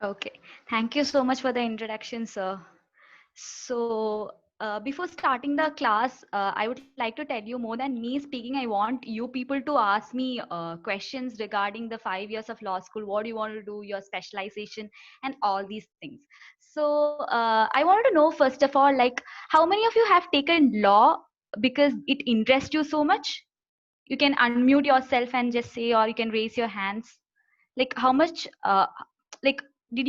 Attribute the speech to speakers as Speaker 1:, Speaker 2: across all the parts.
Speaker 1: Okay. Thank you so much for the introduction, sir. So, before starting the class, I would like to tell you more than me speaking, I want you people to ask me questions regarding the 5 years of law school, what do you want to do, your specialization, and all these things. So, I wanted to know, first of all, like, how many of you have taken law because it interests you so much? You can unmute yourself and just say, or you can raise your hands. Like, how much, like, did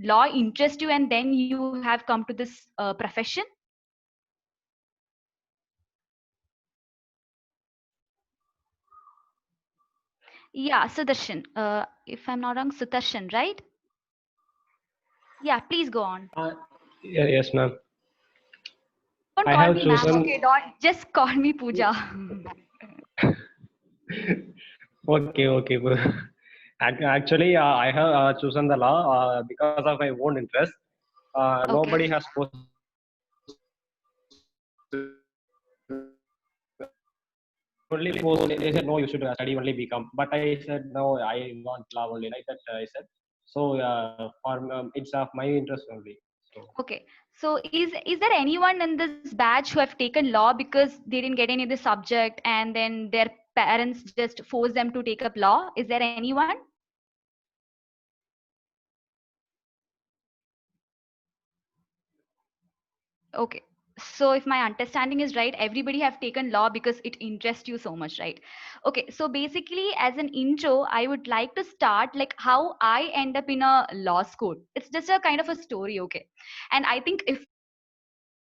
Speaker 1: law interest you and then you have come to this profession? Yeah, Sudarshan. If I'm not wrong, Sudarshan, right? Yeah, please go on.
Speaker 2: Yes, ma'am.
Speaker 1: Don't
Speaker 2: I
Speaker 1: call
Speaker 2: have
Speaker 1: me ma'am,
Speaker 2: chosen.
Speaker 1: okay? Don't just call me Pooja.
Speaker 2: Okay, okay. Actually, I have chosen the law because of my own interest.
Speaker 1: Okay.
Speaker 2: Nobody has forced only forced. They said no, you should study only become. But I said no, I want law only. Like that, I said. So for it's of my interest only. So
Speaker 1: Okay. So is there anyone in this batch who have taken law because they didn't get any of the subject and then their parents just forced them to take up law? Is there anyone? Okay. So if my understanding is right, everybody have taken law because it interests you so much, right? Okay. So basically, as an intro, I would like to start like how I end up in a law school. It's just a kind of a story, okay? And I think if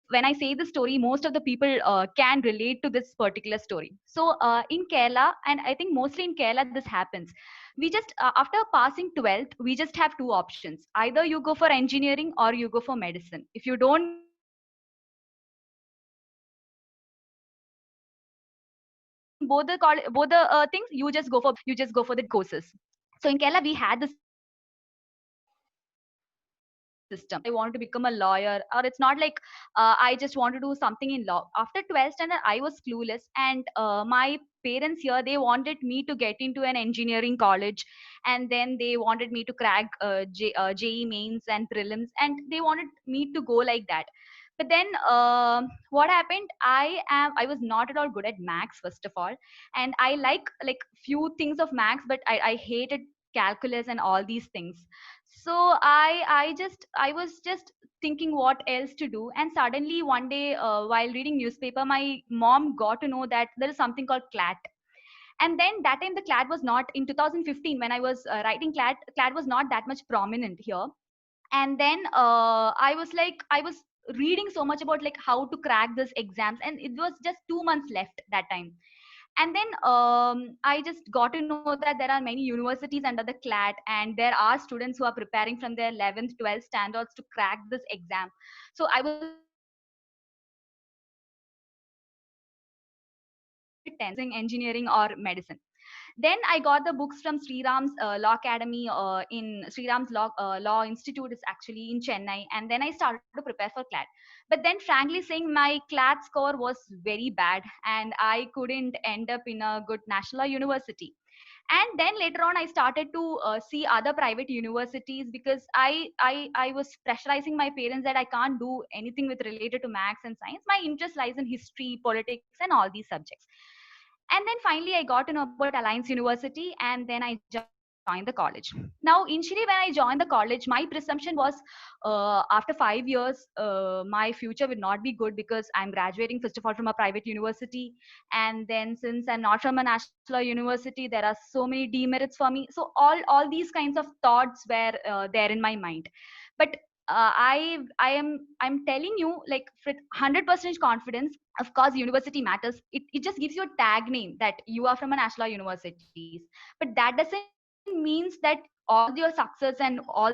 Speaker 1: when I say the story, most of the people can relate to this particular story. So in Kerala, and I think mostly in Kerala, this happens. We just after passing 12th, we just have two options. Either you go for engineering or you go for medicine. If you don't get into engineering or medicine, you just go for business. So in both the both the things, you just go for business courses. So in Kerala, we had the system. It's not like I want to become a lawyer, or it's not like I just want to do something in law. After 12th standard, I was clueless, and my parents here, they wanted me to get into an engineering college, and then they wanted me to crack JE mains and prelims, and they wanted me to go like that. But then what happened, I was not at all good at max, first of all, and I like few things of max, but I hated calculus and all these things. So I was just thinking what else to do, and suddenly one day while reading newspaper, my mom got to know that there is something called clat. And then that time the clat was not, in 2015 when I was writing clat was not that much prominent here. And then I was reading so much about like how to crack this exams, and it was just 2 months left that time. And then I just got to know that there are many universities under the clat, and there are students who are preparing from their 11th 12th standards to crack this exam. So I was like, okay, so I just started choosing engineering or medicine. Then I got the books from Sriram's Law Academy in Sriram's Law Institute is actually in Chennai, and then I started to prepare for CLAT. But then, frankly saying, my CLAT score was very bad, and I couldn't end up in a good national university. And then later on, I started to see other private universities because I was pressurizing my parents that I can't do anything with related to maths and science. My interest lies in history, politics, and all these subjects. And then finally I got to know about Alliance University, and then I joined the college. Now initially when I joined the college, my presumption was after 5 years my future would not be good because I'm graduating first of all from a private university, and then since I'm not from a national university, there are so many demerits for me. So all these kinds of thoughts were there in my mind. But I'm telling you, like, with 100% confidence, of course university matters. It just gives you a tag name that you are from a national universities, but that doesn't means that all your success and all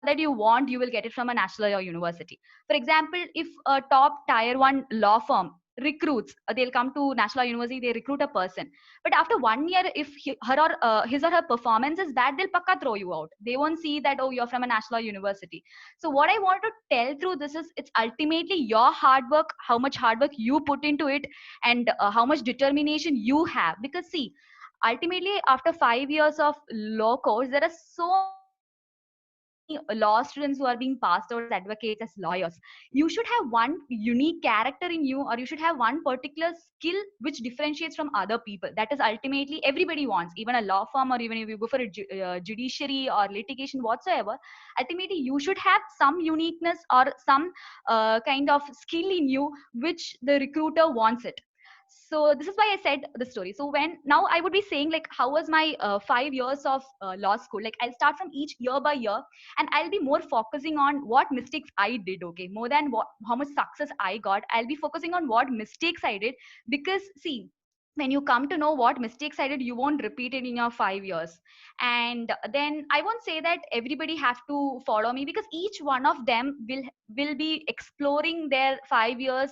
Speaker 1: that you want you will get it from a national or university. For example, if a top tier 1 law firm recruits, they'll come to national university, they recruit a person, but after 1 year, if his or her performance is bad, they'll pakka throw you out. They won't see that, oh, you're from a national university. So what I want to tell through this is, it's ultimately your hard work, how much hard work you put into it, and how much determination you have. Because see, ultimately after 5 years of law course, there are so many law students who are being passed out as advocates, as lawyers. You should have one unique character in you, or you should have one particular skill which differentiates from other people. That is ultimately everybody wants, even a law firm, or even if you go for a judiciary or litigation whatsoever. Ultimately, you should have some uniqueness or some kind of skill in you which the recruiter wants it. So this is why I said the story. So when now I would be saying, like, how was my 5 years of law school? Like, I'll start from each year by year, and I'll be more focusing on what mistakes I did. Okay, more than what how much success I got, I'll be focusing on what mistakes I did. Because see, when you come to know what mistakes I did, you won't repeat it in your 5 years. And then I won't say that everybody have to follow me, because each one of them will be exploring their 5 years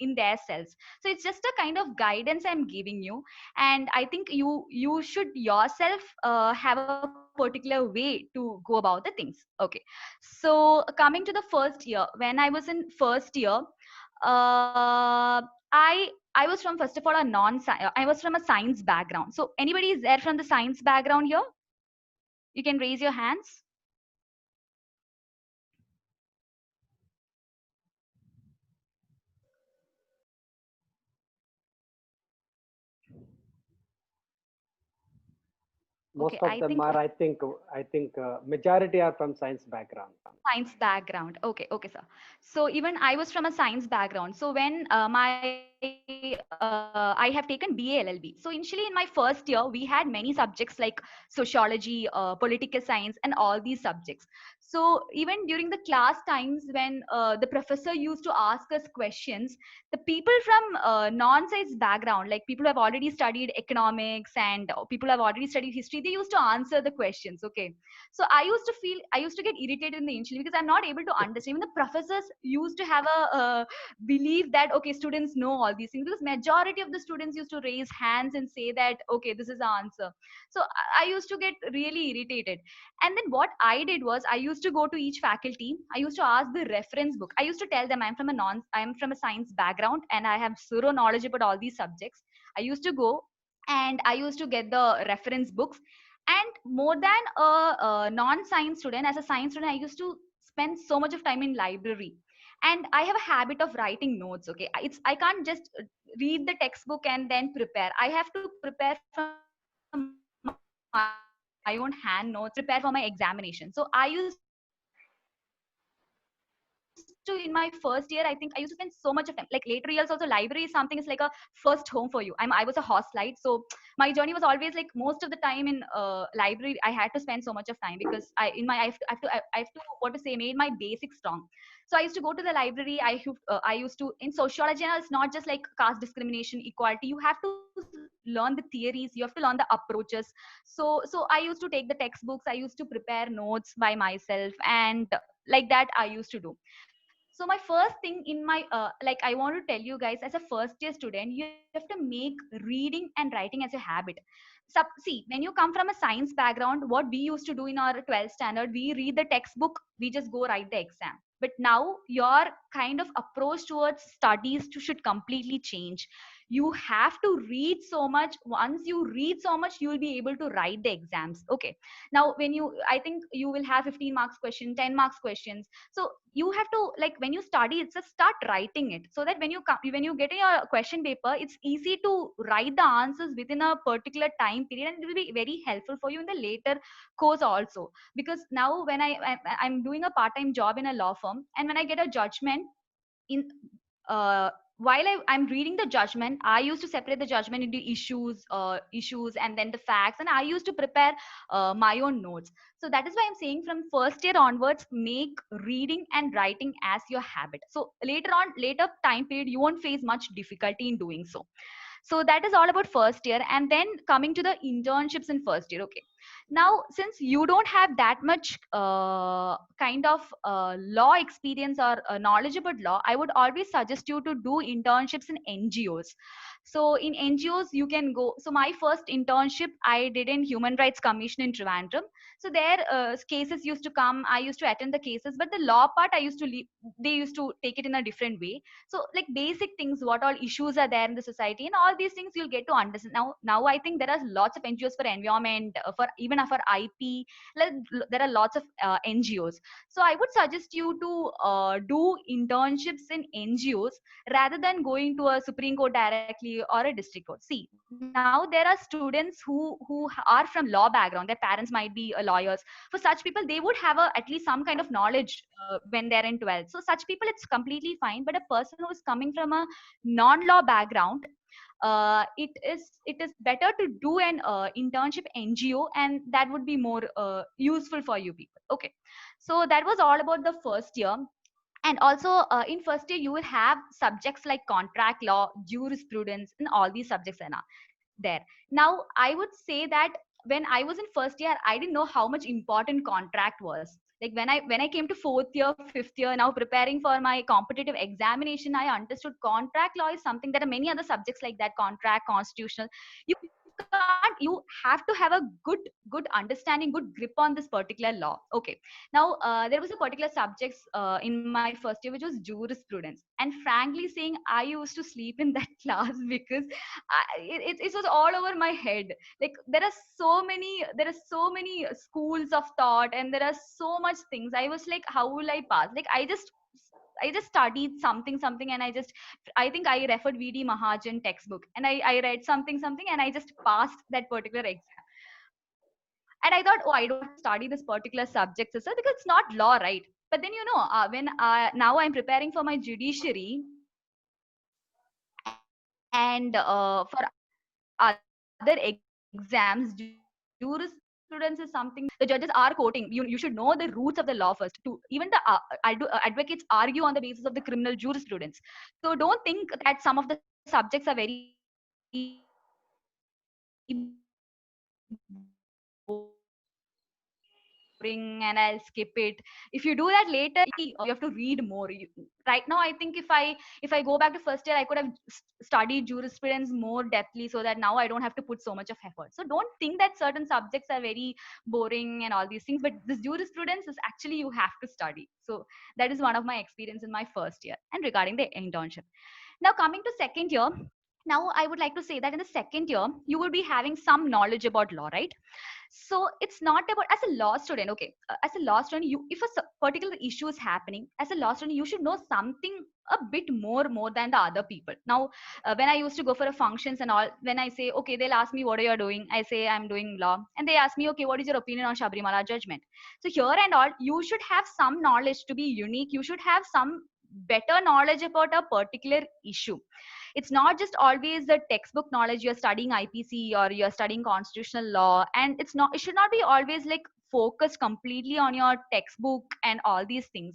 Speaker 1: in their selves. So it's just a kind of guidance I'm giving you. And I think you should yourself have a particular way to go about the things. Okay, so coming to the first year, when I was in first year, I was from, first of all, a non I was from a science background. So anybody is there from the science background here? You can raise your hands. Okay,
Speaker 3: Most of
Speaker 1: I
Speaker 3: them
Speaker 1: think
Speaker 3: are, I think majority are from science background.
Speaker 1: science background. Okay, okay, sir. So even I was from a science background. So when I have taken BA LLB. So initially in my first year, we had many subjects like sociology, political science, and all these subjects. So even during the class times, when the professor used to ask us questions, the people from non-science background, like people who have already studied economics and people who have already studied history, they used to answer the questions. Okay, so I used to get irritated in the initially, because I'm not able to understand. Even the professors used to have a belief that okay, students know all these things, because majority of the students used to raise hands and say that okay, this is the answer. So I used to get really irritated. And then what I did was, I used to go to each faculty, I used to ask the reference book. I used to tell them I'm from a science background and I have zero knowledge about all these subjects. I used to go and I used to get the reference books. And more than a non-science student, as a science student, I used to spend so much of time in library. And I have a habit of writing notes. Okay, I can't just read the textbook and then prepare. I have to prepare from my own hand notes, prepare for my examination. So I used to, in my first year, I think I used to spend so much of time. Like later years also, library is something is like a first home for you. I was a hostlite, so my journey was always like most of the time in library. I had to spend so much of time, because I have to what to say, made my basics strong. So I used to go to the library. I used to, in sociology, and it's not just like caste discrimination, equality. You have to learn the theories, you have to learn the approaches. So I used to take the textbooks, I used to prepare notes by myself, and like that I used to do. So my first thing in my like, I want to tell you guys, as a first year student, you have to make reading and writing as a habit. See, when you come from a science background, what we used to do in our 12th standard, we read the textbook, we just go write the exam. But now your kind of approach towards studies should completely change. You have to read so much. Once you read so much, you will be able to write the exams. Okay, now when you, I think you will have 15 marks question, 10 marks questions. So you have to, like, when you study, it's just start writing it, so that when you come, when you get your question paper, it's easy to write the answers within a particular time period, and it will be very helpful for you in the later course also. Because now when I'm doing a part-time job in a law firm, and when I get a judgment in while I'm reading the judgment, I used to separate the judgment into issues and then the facts, and I used to prepare my own notes. So that is why I'm saying, from first year onwards, make reading and writing as your habit. So later time period, you won't face much difficulty in doing so. So that is all about first year. And then coming to the internships in first year. Okay, now since you don't have that much kind of law experience or knowledge about law, I would always suggest you to do internships in NGOs. So in NGOs you can go. So my first internship I did in Human Rights Commission in Trivandrum. So there cases used to come, I used to attend the cases, but the law part I used to leave, they used to take it in a different way. So like basic things, what all issues are there in the society, and all these things you'll get to understand. Now I think there are lots of NGOs for environment, for even for IP. Like, there are lots of NGOs. So I would suggest you to do internships in NGOs rather than going to a Supreme Court directly or a district court. See, now there are students who are from law background. Their parents might be lawyers. For such people, they would have at least some kind of knowledge when they're in 12th. So such people, it's completely fine. But a person who is coming from a non-law background, it is better to do an internship NGO, and that would be more useful for you people. Okay, so that was all about the first year. And also in first year you will have subjects like contract law, jurisprudence, and all these subjects are there. Now I would say that when I was in first year, I didn't know how much important contract was. Like when I came to fourth year, fifth year, now preparing for my competitive examination, I understood contract law is something. There are many other subjects like that, contract, constitutional. You have to have a good understanding, good grip on this particular law. Okay, now there was a particular subject in my first year which was jurisprudence, and frankly saying, I used to sleep in that class because it was all over my head. Like there are so many schools of thought, and there are so much things. I was like, how will I pass? Like I just studied something, and I think I referred VD Mahajan textbook, and I read something, and I just passed that particular exam. And I thought, oh, I don't have to study this particular subject, sister, because it's not law, right? But then when now I'm preparing for my judiciary, and for other exams, jurisprudence is something the judges are quoting. You should know the roots of the law first. To even the advocates argue on the basis of the criminal jurisprudence. So don't think that some of the subjects are very boring and I'll skip it. If you do that later, you have to read more. Right now, I think if I go back to first year, I could have studied jurisprudence more depthly, so that now I don't have to put so much of effort. So don't think that certain subjects are very boring and all these things, but this jurisprudence is actually you have to study. So that is one of my experience in my first year. And regarding the internship, now coming to second year, now I would like to say that in the second year you will be having some knowledge about law, right? So it's not about, as a law student, okay, as a law student, you, if a particular issue is happening, as a law student you should know something a bit more than the other people. Now when I used to go for a functions and all, when I say, okay, they'll ask me what are you doing, I say I'm doing law, and they ask me, okay, what is your opinion on Shabrimala judgment? So here and all, you should have some knowledge to be unique. You should have some better knowledge about a particular issue. It's not just always the textbook knowledge. You're studying IPC or you're studying constitutional law, and it should not be always like focused completely on your textbook and all these things.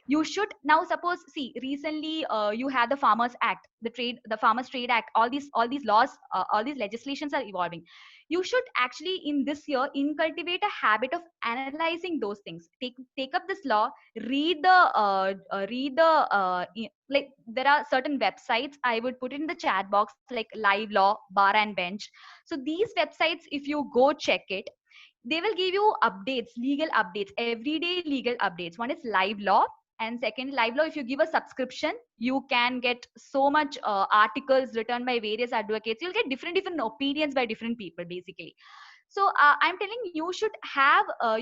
Speaker 1: You should now, suppose, see, recently you had the Farmers Act, the Farmers Trade Act, all these laws, all these legislations are evolving. You should actually in this year incultivate a habit of analyzing those things. Take up this law, read the like, there are certain websites, I would put it in the chat box, like Live Law, Bar and Bench. So these websites, if you go check it, they will give you updates, legal updates, everyday legal updates. One is Live Law, and second, Live Law, if you give a subscription, you can get so much articles written by various advocates. You'll get different opinions by different people, basically. So I'm telling you should have a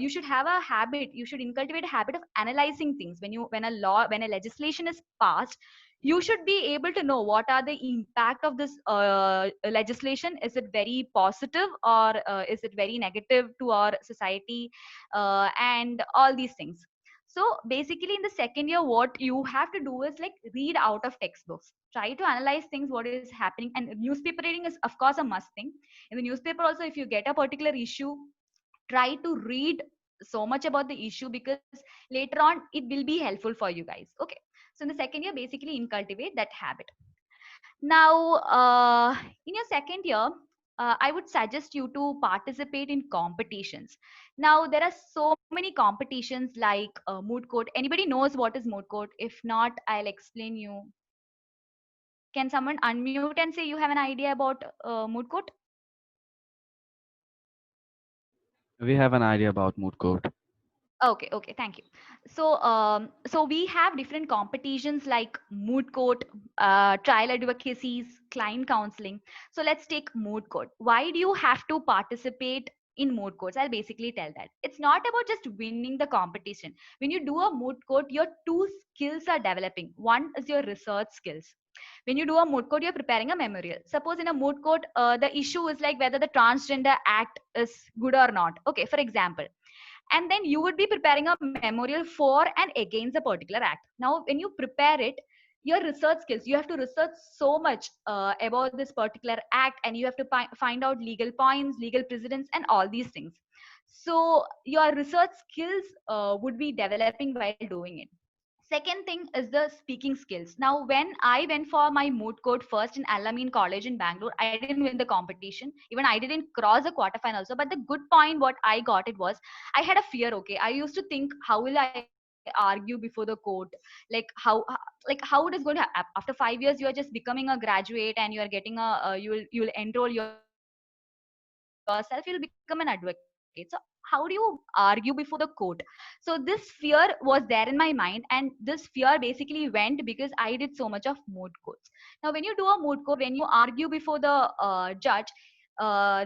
Speaker 1: habit, you should incultivate a habit of analyzing things. When a legislation is passed, you should be able to know what are the impact of this legislation. Is it very positive, or is it very negative to our society, and all these things. So basically in the second year, what you have to do is like read out of textbooks, try to analyze things, what is happening. And newspaper reading is of course a must thing. In the newspaper also, if you get a particular issue, try to read so much about the issue, because later on it will be helpful for you guys. Okay, so in the second year, basically incultivate that habit. Now in your second year, I would suggest you to participate in competitions. Now there are so many competitions like moot court. Anybody knows what is moot court? If not, I'll explain you. Can someone unmute and say you have an idea about moot court?
Speaker 4: We have an idea about moot court.
Speaker 1: Okay, thank you. So we have different competitions like moot court, trial advocacies, client counseling. So let's take moot court. Why do you have to participate in moot courts. I'll basically tell that it's not about just winning the competition. When you do a moot court, your two skills are developing. One is your research skills. When you do a moot court, you're preparing a memorial. Suppose in a moot court, the issue is like whether the transgender act is good or not. Okay, for example. And then you would be preparing a memorial for and against a particular act. Now, when you prepare it, your research skills, you have to research so much about this particular act, and you have to find out legal points, legal precedents, and all these things. So your research skills would be developing while doing it. Second thing is the speaking skills. Now, when I went for my moot court first in Alameen College in Bangalore, I didn't win the competition. Even I didn't cross the quarterfinal also. But the good point what I got it was I had a fear. Okay, I used to think, how will I argue before the court? Like how it is going to after 5 years you are just becoming a graduate and you are getting a you will enroll yourself, you'll become an advocate. So how do you argue before the court? So this fear was there in my mind, and this fear basically went because I did so much of moot courts. Now when you do a moot court, when you argue before the judge,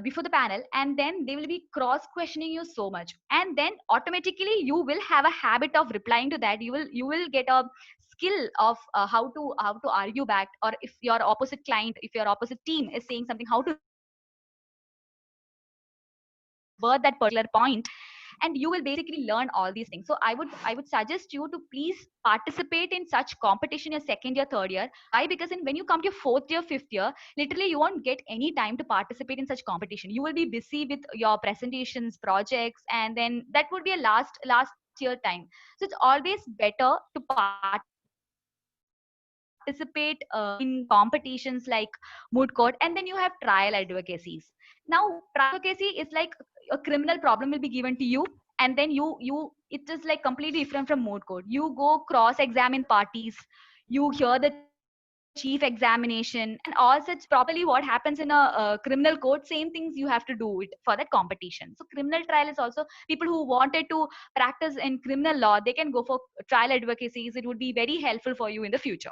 Speaker 1: before the panel, and then they will be cross questioning you so much, and then automatically you will have a habit of replying to that. You will get a skill of how to argue back, or if your opposite client, if your opposite team is saying something, how to revert that particular point. And you will basically learn all these things. So I would suggest you to please participate in such competition your second year, third year. Why? Because when you come to your fourth year, fifth year, literally you won't get any time to participate in such competition. You will be busy with your presentations, projects, and then that would be a last year time. So it's always better to participate in competitions like moot court, and then you have trial advocacies. Now trial advocacy is like a criminal problem will be given to you, and then you it is like completely different from moot court. You go cross examine parties, you hear the chief examination, and all such properly. What happens in a criminal court, same things you have to do it for that competition. So criminal trial is also people who wanted to practice in criminal law, they can go for trial advocacies. It would be very helpful for you in the future.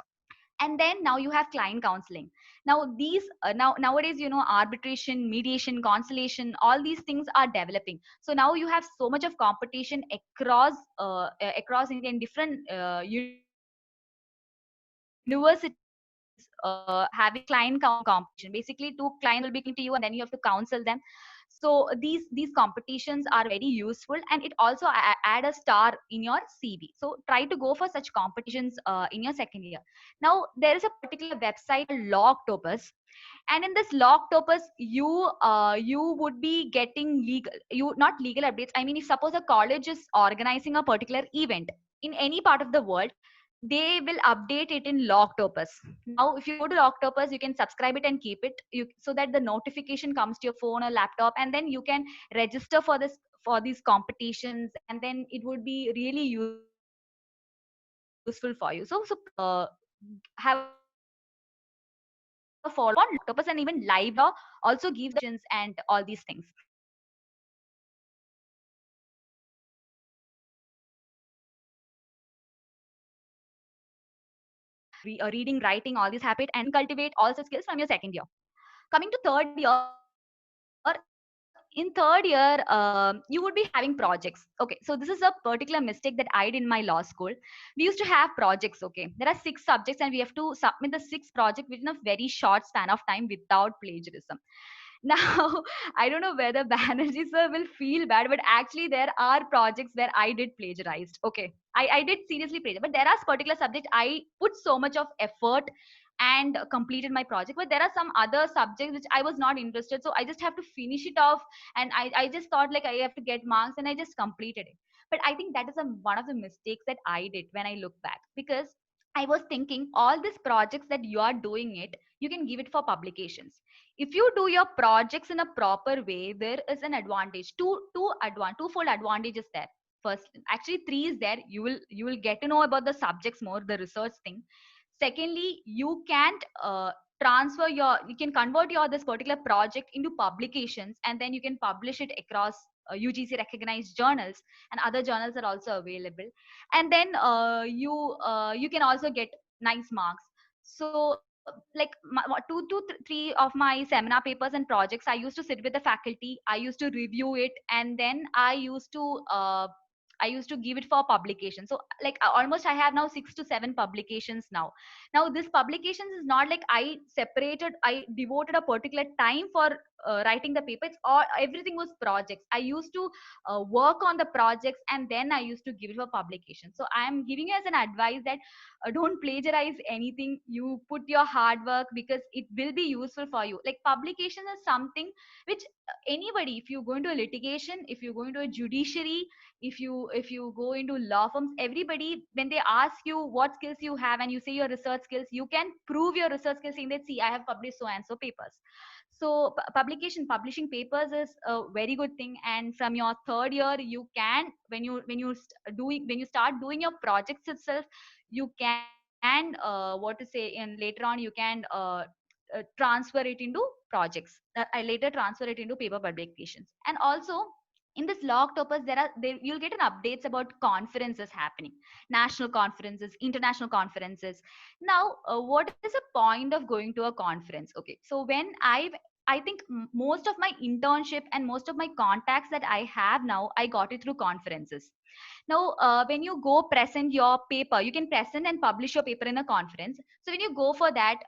Speaker 1: And then now you have client counseling. Now these nowadays, arbitration, mediation, conciliation, all these things are developing. So now you have so much of competition across India in different universities having client competition. Basically two clients will be coming to you, and then you have to counsel them. So these competitions are very useful, and it also add a star in your CV. So try to go for such competitions in your second year. Now there is a particular website called Logtopus, and in this Logtopus you would be getting not legal updates. I mean, if suppose a college is organizing a particular event in any part of the world, they will update it in Logtopus. Now if you go to Logtopus, you can subscribe it and keep it, so that the notification comes to your phone or laptop, and then you can register for this for these competitions, and then it would be really useful for you. So have a follow on Logtopus, and even Live Law also gives the competitions and all these things. Reading, writing, all these habit, and you can cultivate all such skills from your second year. Coming to third year, in third year, you would be having projects. Okay, so this is a particular mistake that I did in my law school. We used to have projects. Okay, there are 6 subjects, and we have to submit the 6 project within a very short span of time without plagiarism. Now I don't know whether Banerjee sir will feel bad, but actually there are projects where I did plagiarized. Okay, I did seriously plagiarize, but there are particular subject I put so much of effort and completed my project. But there are some other subjects which I was not interested, so I just have to finish it off, and I just thought like I have to get marks, and I just completed it. But I think that is one of the mistakes that I did when I look back, because I was thinking all these projects that you are doing it, you can give it for publications. If you do your projects in a proper way, there is an advantage. Twofold advantage is there. First, actually three is there. You will get to know about the subjects more, the research thing. Secondly, you can convert your this particular project into publications, and then you can publish it across UGC recognized journals, and other journals are also available. And then you can also get nice marks. So three of my seminar papers and projects, I used to sit with the faculty, I used to review it, and then I used to give it for publication. So like almost I have now 6 to 7 publications now. Now this publications is not like I devoted a particular time for writing the paper. It's all, everything was projects. I used to work on the projects, and then I used to give it for publication. So I am giving you as an advice that don't plagiarize anything. You put your hard work, because it will be useful for you. Like publication is something which anybody, if you go into a litigation, if you go into a judiciary, if you go into law firms, everybody, when they ask you what skills you have and you say your research skills, you can prove your research skills saying that, see, I have published so and so papers. So publishing papers is a very good thing. And from your third year, you can, when you start doing your projects itself, you can what to say, and later on you can transfer it into projects. I later transfer it into paper publications. And also in this law octopus, you'll get an updates about conferences happening, national conferences, international conferences. Now what is the point of going to a conference? Okay, so I think most of my internship and most of my contacts that I have now, I got it through conferences. Now when you go present your paper, you can present and publish your paper in a conference. So when you go for that,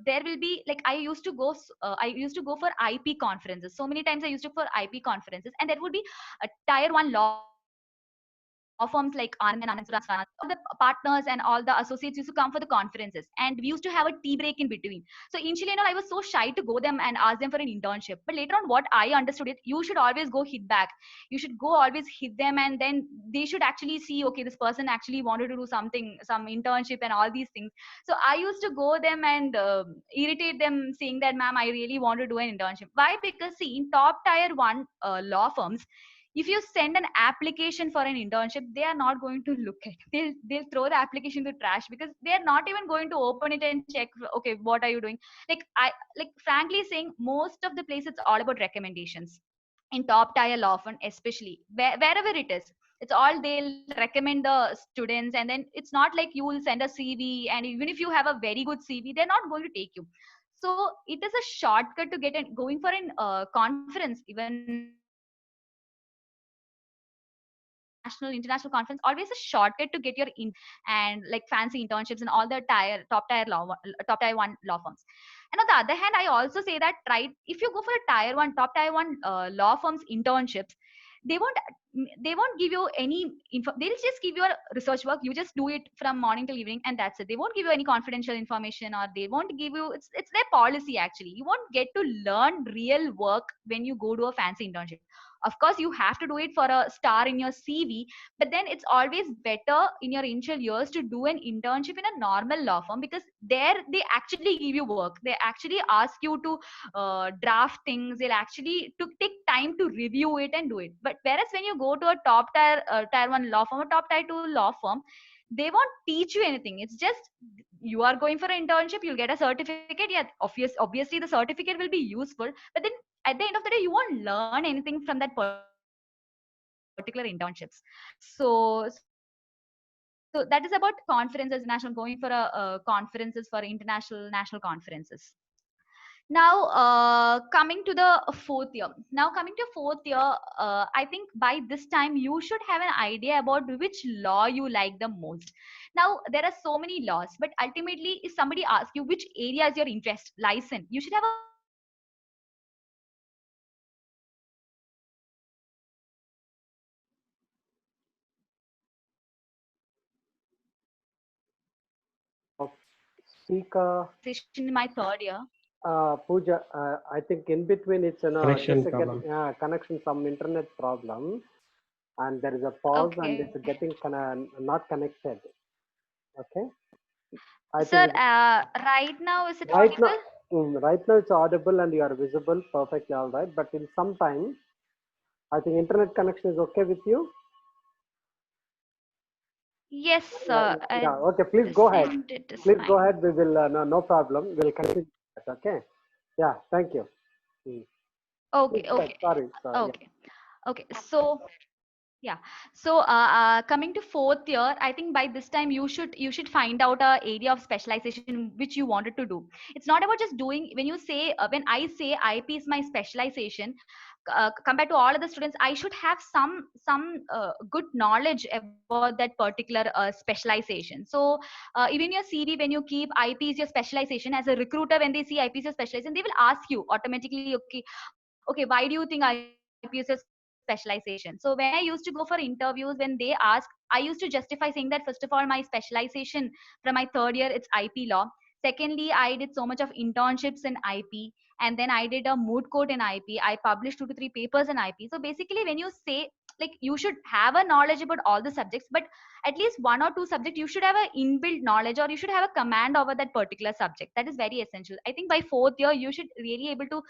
Speaker 1: there will be, like, I used to go for IP conferences. So many times I used to go for IP conferences, and there would be a tier 1 law firms like Anand and Anand Suraswanas, all the partners and all the associates used to come for the conferences, and we used to have a tea break in between. So initially, I was so shy to go them and ask them for an internship. But later on, what I understood it, you should always go hit back. You should go always hit them, and then they should actually see, okay, this person actually wanted to do something, some internship and all these things. So I used to go them and irritate them, saying that, ma'am, I really want to do an internship. Why? Because see, in top tier 1 law firms, if you send an application for an internship, they are not going to look at it. They'll throw the application to trash, because they are not even going to open it and check, okay, what are you doing. Like frankly saying, most of the place it's all about recommendations. In top tier law firm especially, wherever it is, it's all, they'll recommend the students. And then it's not like you will send a CV, and even if you have a very good CV, they're not going to take you. So it is a shortcut to get going for an conference, even national, international conference, always a shortcut to get your and like fancy internships and all the top tier 1 law firms. And on the other hand, I also say that, right, if you go for a top tier 1 law firms internships, they won't give you any info. They'll just give you a research work, you just do it from morning till evening, and that's it. They won't give you any confidential information, or they won't give you, it's their policy actually. You won't get to learn real work when you go to a fancy internship. Of course, you have to do it for a star in your CV, but then it's always better in your initial years to do an internship in a normal law firm, because there they actually give you work. They actually ask you to draft things. They'll actually to take time to review it and do it. But whereas when you go to a top tier 1 law firm or top tier 2 law firm, they won't teach you anything. It's just, you are going for an internship, you'll get a certificate. Yeah, obviously the certificate will be useful, but then at the end of the day, you won't learn anything from that particular internships. So that is about conferences, national, going for conferences, for international national conferences. Now coming to the fourth year. I think by this time you should have an idea about which law you like the most. Now there are so many laws, but ultimately if somebody asks you which area is your interest license, you should have a very good idea about which area you like the most. Now
Speaker 3: Speaker
Speaker 1: in my third year.
Speaker 3: Pooja, I think in between it's
Speaker 2: Connection
Speaker 3: just a
Speaker 2: problem.
Speaker 3: connection, some internet problem, and there is a pause, and
Speaker 1: Okay.
Speaker 3: it's getting not connected. Okay, I
Speaker 1: Sir,
Speaker 3: think
Speaker 1: right now is it
Speaker 3: right now,
Speaker 1: audible?
Speaker 3: right now it's audible and you are visible perfectly, all right. But in some time, I think internet connection is okay with you.
Speaker 1: Yes,
Speaker 3: Yeah,
Speaker 1: sir.
Speaker 3: yeah.
Speaker 1: At
Speaker 3: Okay, please
Speaker 1: this
Speaker 3: go ahead.
Speaker 1: end, it is
Speaker 3: Please go
Speaker 1: fine.
Speaker 3: ahead. We will no problem. We'll continue. Okay. Yeah. Thank you. Mm.
Speaker 1: Okay,
Speaker 3: Please go ahead.
Speaker 1: okay,
Speaker 3: Sorry. Sorry. Yeah.
Speaker 1: okay, okay. So Yeah. So coming to fourth year, I think by this time you should find out a area of specialization which you wanted to do. It's not about just doing. When you say when I say IP is my specialization, compared to all other students, I should have some good knowledge about that particular specialization. So even your CV, when you keep IP is your specialization, as a recruiter, when they see IP is your specialization, they will ask you automatically, okay, why do you think IP is your specialization? So when I used to go for interviews, when they ask, I used to justify saying that first of all, my specialization from my third year, it's IP law. Secondly, I did so much of internships in IP, and then I did a moot court in IP. I published 2 to 3 papers in IP. So basically, when you say, like, you should have a knowledge about all the subjects, but at least 1 or 2 subjects you should have a inbuilt knowledge, or you should have a command over that particular subject. That is very essential. I think by fourth year you should really able to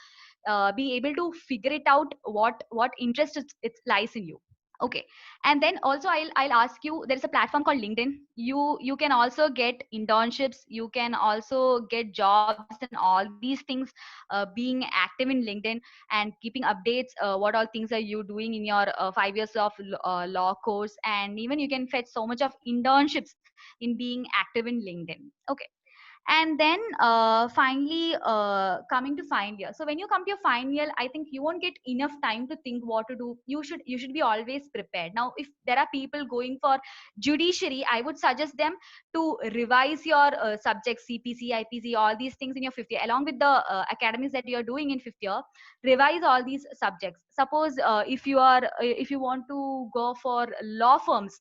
Speaker 1: be able to figure it out, what interest it lies in you. Okay. And then also I'll ask you, there is a platform called LinkedIn. You can also get internships, you can also get jobs and all these things, being active in LinkedIn and keeping updates, what all things are you doing in your 5 years of law course. And even you can fetch so much of internships in being active in LinkedIn. Okay. And then finally, coming to final year. So when you come to your final year, I think you won't get enough time to think what to do. You should be always prepared. Now if there are people going for judiciary, I would suggest them to revise your subjects, CPC, IPC, all these things in your fifth year, along with the academics that you're doing in fifth year. Revise all these subjects. Suppose if you want to go for law firms,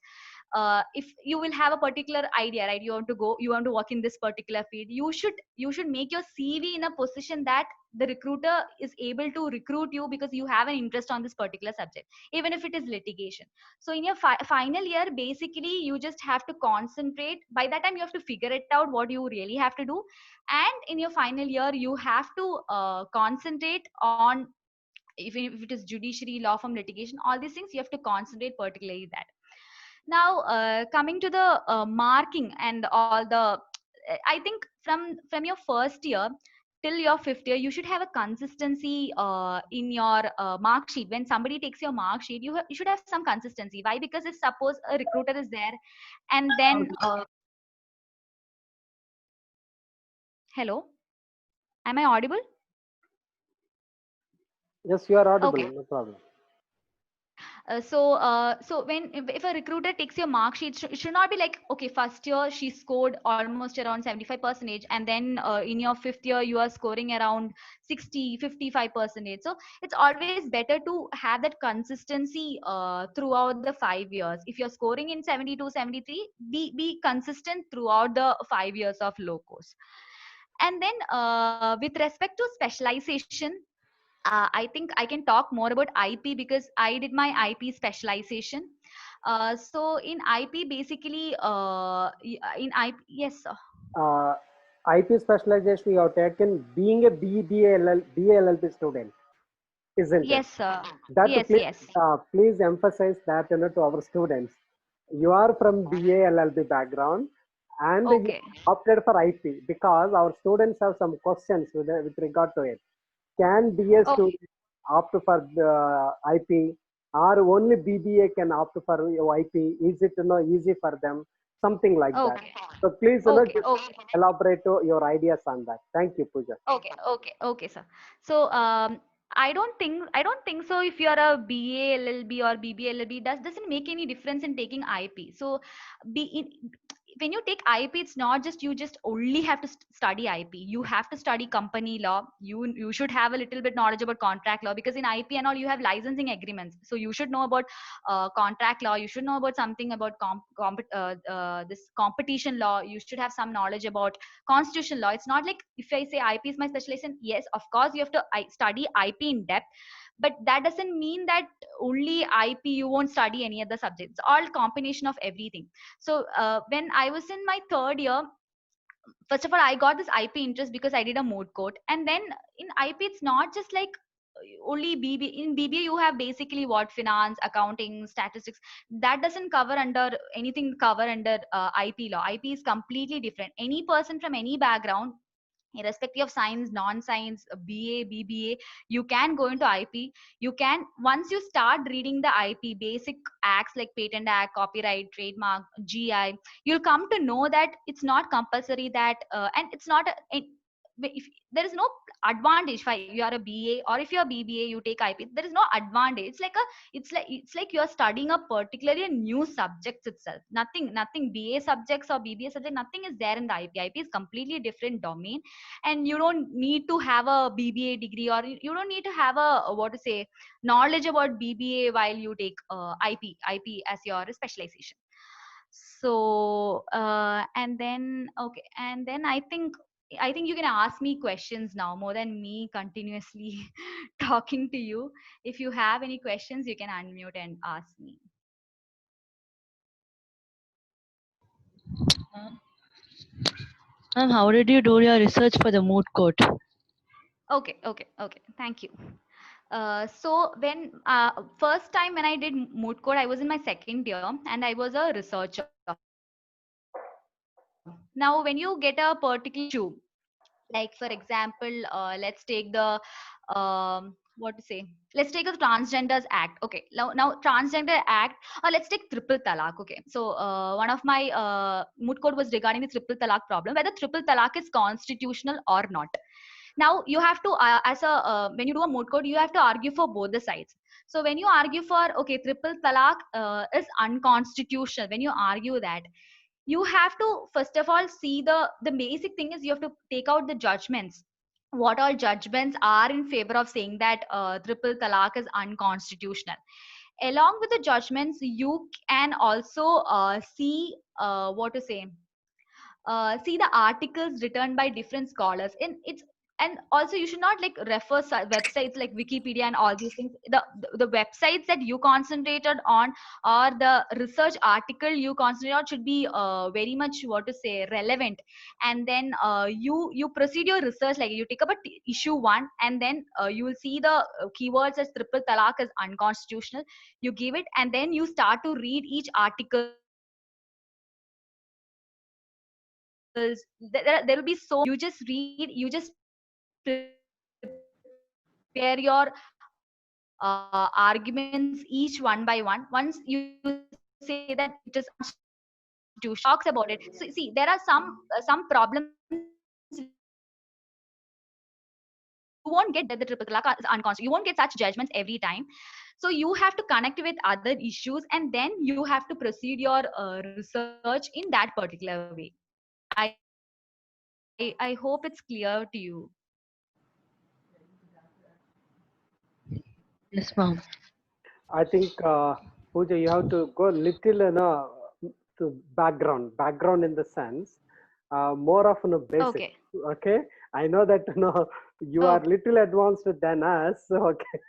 Speaker 1: if you will have a particular idea, right, you want to work in this particular field, you should make your CV in a position that the recruiter is able to recruit you because you have an interest on this particular subject, even if it is litigation. So in your final year, basically you just have to concentrate. By that time you have to figure it out what you really have to do. And in your final year you have to concentrate on, if it is judiciary, law firm, litigation, all these things, you have to concentrate particularly that. Now coming to the marking and all the, I think from your first year till your fifth year, you should have a consistency in your mark sheet. When somebody takes your mark sheet, you should have some consistency. Why? Because if suppose a recruiter is there, and then hello, am I audible?
Speaker 3: Yes, you are audible.
Speaker 1: Okay.
Speaker 3: No problem.
Speaker 1: So when if a recruiter takes your mark sheet, it should not be like, okay, first year she scored almost around 75 percentage, and then in your fifth year you are scoring around 60, 55 percentage. So it's always better to have that consistency throughout the 5 years. If you're scoring in 72, 73, be consistent throughout the 5 years of low course. And then with respect to specialization, I think I can talk more about IP because I did my IP specialization. So in IP, basically, in IP, yes, sir.
Speaker 3: Uh, IP specialization you have taken being a BALLB student, isn't it?
Speaker 1: Yes, sir.
Speaker 3: That
Speaker 1: Yes,
Speaker 3: please,
Speaker 1: yes.
Speaker 3: please emphasize that to our students. You are from BA LLB background and you
Speaker 1: Okay.
Speaker 3: opted for IP because our students have some questions with regard to it. Can BA
Speaker 1: Okay.
Speaker 3: students opt for the IP or only BBA can opt for IP? Is it easy for them? Something like that.
Speaker 1: Okay.
Speaker 3: So please
Speaker 1: Okay.
Speaker 3: just
Speaker 1: Okay.
Speaker 3: elaborate your ideas on that. Thank you, Pooja.
Speaker 1: Okay, okay, okay, sir. So I don't think so. If you are a BA LLB or BBA LLB, doesn't make any difference in taking IP. So be in, when you take IP, it's not just you just only have to study IP. You have to study company law. You should have a little bit knowledge about contract law, because in IP and all you have licensing agreements. So you should know about contract law. You should know about something about this competition law. You should have some knowledge about constitutional law. It's not like if I say IP is my specialization, yes, of course you have to study IP in depth, but that doesn't mean that only IP, you won't study any other subjects. It's all combination of everything. So when I was in my third year, first of all, I got this IP interest because I did a moot court. And then in IP, it's not just like only BB. In BBA you have basically what, finance, accounting, statistics. That doesn't cover under anything cover under IP law. IP is completely different. Any person from any background, irrespective of science, non-science, BA, BBA, you can go into IP. You can, once you start reading the IP basic acts like Patent Act, Copyright, Trademark, GI, you'll come to know that it's not compulsory that, and it's not if there is no advantage if you are a BA or if you're a BBA, you take IP. There is no advantage. It's like you're studying a particularly new subject itself. Nothing BA subjects or BBA subject. Nothing is there in the IP. IP is completely different domain, and you don't need to have a BBA degree, or you don't need to have a what to say knowledge about BBA while you take IP as your specialization. So and then okay, and then I think you can ask me questions now more than me continuously talking to you. If you have any questions, you can unmute and ask me.
Speaker 5: Ma'am, how did you do your research for the moot court?
Speaker 1: Okay. Thank you. So when first time when I did moot court, I was in my second year and I was a researcher. Now, when you get a particular issue, like for example, let's take the what to say? Let's take a transgenders act. Okay, now transgender act, or let's take triple talaq. Okay, so one of my moot court was regarding the triple talaq problem, whether triple talaq is constitutional or not. Now you have to as a when you do a moot court, you have to argue for both the sides. So when you argue for okay triple talaq is unconstitutional, when you argue that, you have to first of all see the basic thing is you have to take out the judgments, what all judgments are in favor of saying that triple talaq is unconstitutional. Along with the judgments, you can also see what to say see the articles written by different scholars in it's, and also you should not like refer websites like Wikipedia and all these things. The websites that you concentrated on, or the research article you concentrate on, should be very much what to say relevant. And then you proceed your research, like you take up a issue one, and then you will see the keywords as triple talaq is unconstitutional. You give it, and then you start to read each articles. There will be so you just read, you just prepare your arguments each one by one. Once you say that it is unconstitutional, talks about it. So see, there are some problems you won't get that the triple talaq is unconstitutional. You won't get such judgments every time. So you have to connect with other issues, and then you have to proceed your research in that particular way. I hope it's clear to you.
Speaker 5: Yes, ma'am.
Speaker 3: I think, Pooja, you have to go little, to background in the sense, more of basic.
Speaker 1: Okay.
Speaker 3: Okay, I know that you are
Speaker 1: Okay.
Speaker 3: little advanced than us. Okay,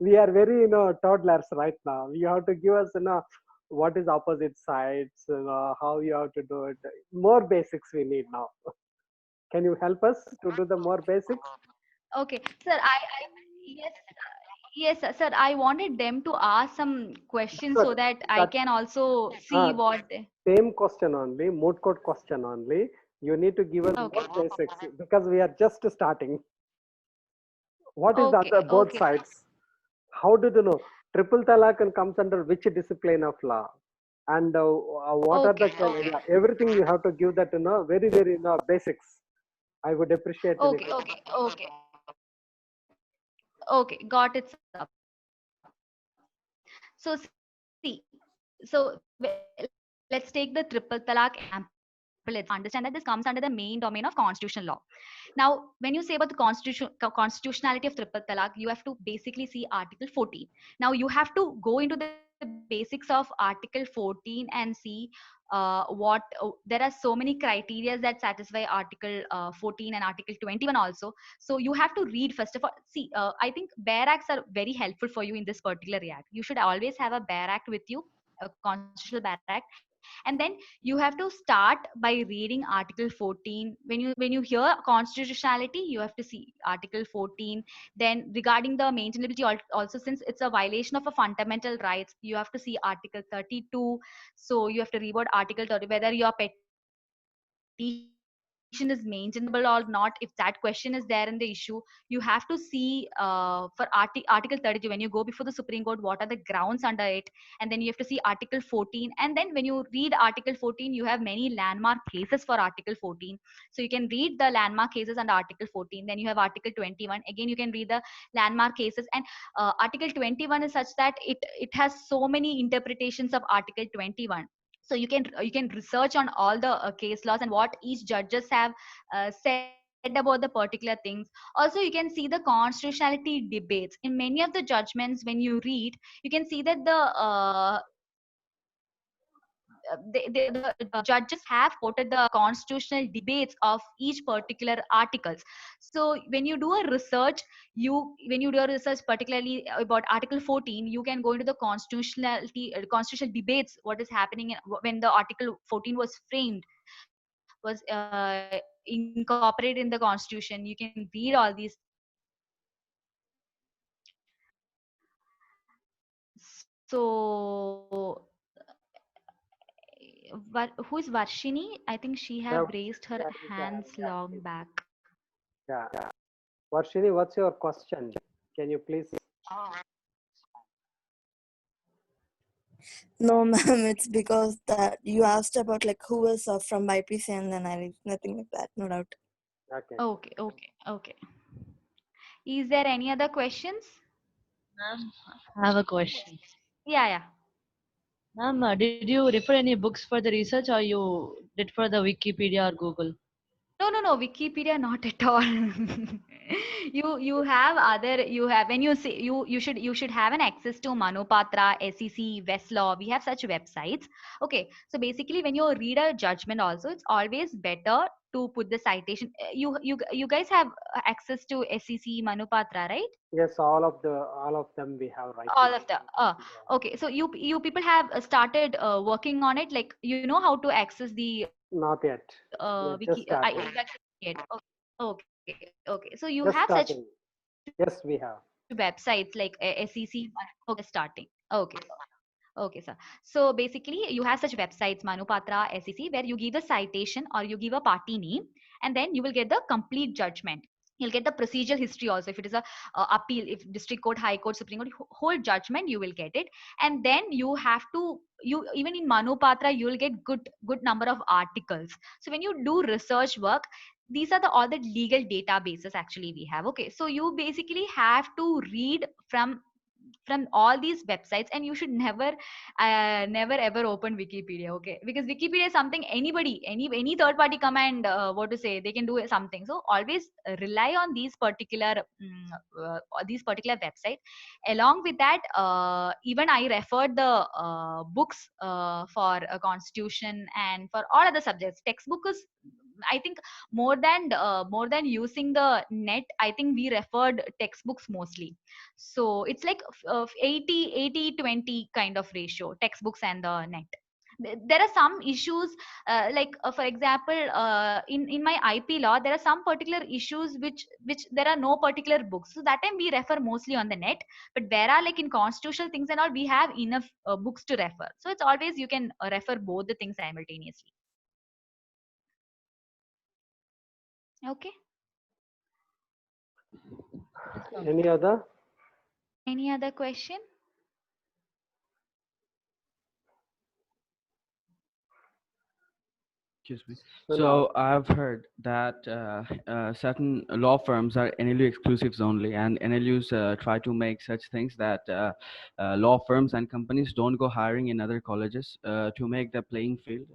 Speaker 3: we are very toddlers right now. You have to give us what is opposite sides, how you have to do it. More basics we need now. Can you help us to do the more basics?
Speaker 1: Okay, sir. Yes, yes, sir. I wanted them to ask some questions
Speaker 3: Good.
Speaker 1: so that I
Speaker 3: That
Speaker 1: can also see
Speaker 3: uh,
Speaker 1: what they.
Speaker 3: same question only, moot court question only. You need to give us
Speaker 1: Okay.
Speaker 3: more basics because we are just starting. What is the
Speaker 1: Okay.
Speaker 3: other both
Speaker 1: Okay.
Speaker 3: sides? How do you know triple talaq and comes under which discipline of law? And what are the
Speaker 1: Okay. Okay.
Speaker 3: everything you have to give that very very basics. I would appreciate a
Speaker 1: Okay.
Speaker 3: little.
Speaker 1: Okay. Okay. Okay. Got it, sir. So see, let's take the triple talaq example itself. Understand that this comes under the main domain of constitutional law. Now, when you say about the constitutionality of triple talaq, you have to basically see Article 14. Now, you have to go into the basics of Article 14 and see what there are so many criteria that satisfy Article 14 and Article 21 also. So you have to read first of all. See, I think Bear Acts are very helpful for you in this particular act. You should always have a Bear Act with you, a constitutional Bear Act, and then you have to start by reading Article 14. When you hear constitutionality, you have to see Article 14. Then regarding the maintainability, also since it's a violation of a fundamental rights, you have to see Article 32. So you have to read about Article 30, whether your petition is valid or not. is maintainable or not. If that question is there in the issue, you have to see for article 32, when you go before the Supreme Court, what are the grounds under it, and then you have to see article 14. And then when you read article 14, you have many landmark cases for article 14, so you can read the landmark cases under article 14. Then you have article 21, again you can read the landmark cases. And article 21 is such that it has so many interpretations of article 21. So you can research on all the case laws and what each judges have said about the particular things. Also, you can see the constitutionality debates in many of the judgments. When you read, you can see that the judges have quoted the constitutional debates of each particular articles. So when you do a research, particularly about article 14, you can go into the constitutional debates, what is happening when the article 14 was framed, was incorporated in the constitution. You can read all these things. So who is Varshini? I think she
Speaker 3: Yeah,
Speaker 1: have raised her hands long back.
Speaker 3: yeah. Varshini, what's your question? Can you please?
Speaker 6: No, ma'am, it's because that you asked about like who was from BPC and then I nothing like that, no doubt.
Speaker 3: Okay.
Speaker 1: Okay. Is there any other questions?
Speaker 5: Ma'am, I have a question.
Speaker 1: Yeah.
Speaker 5: Ma'am, did you refer any books for the research or you did for the Wikipedia or Google?
Speaker 1: No, Wikipedia not at all. you have when you say you should have an access to Manupatra, SEC, Westlaw. We have such websites. Okay, so basically when you read a judgment also, it's always better to put the citation. You guys have access to SEC, Manupatra, right?
Speaker 3: Yes, all of them we have right
Speaker 1: All
Speaker 3: now.
Speaker 1: of the okay. So you people have started working on it. Like you know how to access the
Speaker 3: Not yet.
Speaker 1: wiki.
Speaker 3: Just starting.
Speaker 1: Yet. Okay. So you
Speaker 3: Just
Speaker 1: have such
Speaker 3: starting. Yes, we have.
Speaker 1: websites like SEC. Okay, starting. Okay, sir. So basically, you have such websites, Manupatra, SEC, where you give the citation or you give a party name, and then you will get the complete judgment. You'll get the procedural history also. If it is a appeal, if district court, high court, supreme court, whole judgment, you will get it. And then you have to, you even in Manupatra, you will get good number of articles. So when you do research work, these are all the legal databases actually we have. Okay, so you basically have to read from all these websites, and you should never ever open Wikipedia. Okay, because Wikipedia is something anybody, any third party come and what to say, they can do something. So always rely on these particular website. Along with that, even I referred the books for a constitution and for all other subjects. Textbook is, I think, more than using the net, I think we referred textbooks mostly. So it's like 80-20 kind of ratio, textbooks and the net. There are some issues, like for example, in my IP law, there are some particular issues which there are no particular books, so that time we refer mostly on the net. But where are like in constitutional things and all, we have enough books to refer. So it's always you can refer both the things simultaneously. Okay.
Speaker 3: Any other?
Speaker 1: Any other question?
Speaker 4: Excuse me.
Speaker 3: So
Speaker 4: So I've heard that certain law firms are NLU exclusives only, and NLUs try to make such things that law firms and companies don't go hiring in other colleges to make the playing field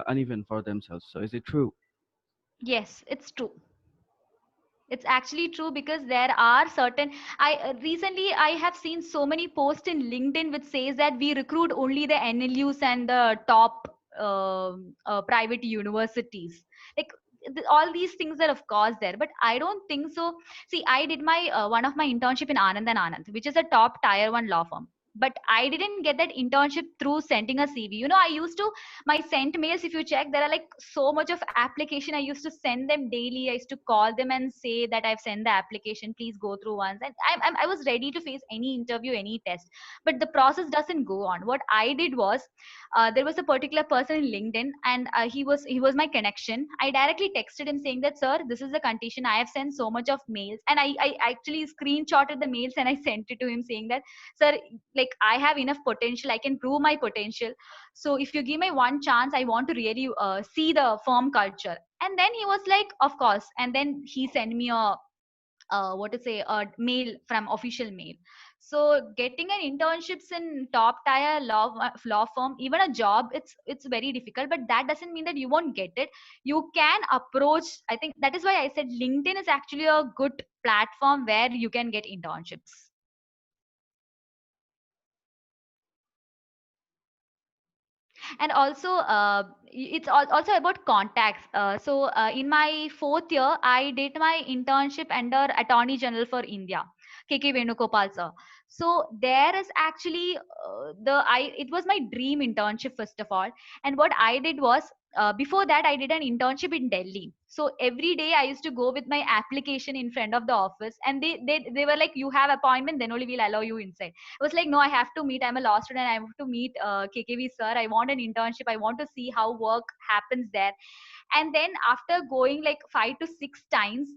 Speaker 4: uneven for themselves. So is it true?
Speaker 1: Yes, it's true. It's actually true, because there are certain, I recently I have seen so many posts in LinkedIn which says that we recruit only the NLUs and the top private universities. Like all these things are of course there, but I don't think so. See, I did my one of my internship in Anand and Anand, which is a top tier 1 law firm. but I didn't get that internship through sending a CV. You know, I used to, my sent mails, if you check, there are like so much of application. I used to send them daily. I used to call them and say that I've sent the application, please go through once. And I was ready to face any interview, any test, but the process doesn't go on. What I did was, there was a particular person in LinkedIn, and he was my connection. I directly texted him saying that, sir, this is the condition. I have sent so much of mails, and I actually screenshotted the mails and I sent it to him saying that, sir, like I have enough potential, I can prove my potential, so if you give me one chance, I want to really see the firm culture. And then he was like, of course. And then he sent me a what to say, a mail from official mail. So getting an internships in top tier law firm, even a job, it's very difficult, but that doesn't mean that you won't get it. You can approach. I think that is why I said LinkedIn is actually a good platform where you can get internships. And also it's also about contacts. In my fourth year, I did my internship under Attorney General for India, KK Venugopal sir. So there is actually it was my dream internship, first of all. And what I did was, before that I did an internship in Delhi. So every day I used to go with my application in front of the office, and they were like, you have appointment, then only we'll allow you inside. I was like, no, I have to meet. I'm a law student. I have to meet KKV sir. I want an internship. I want to see how work happens there. And then after going like 5 to 6 times,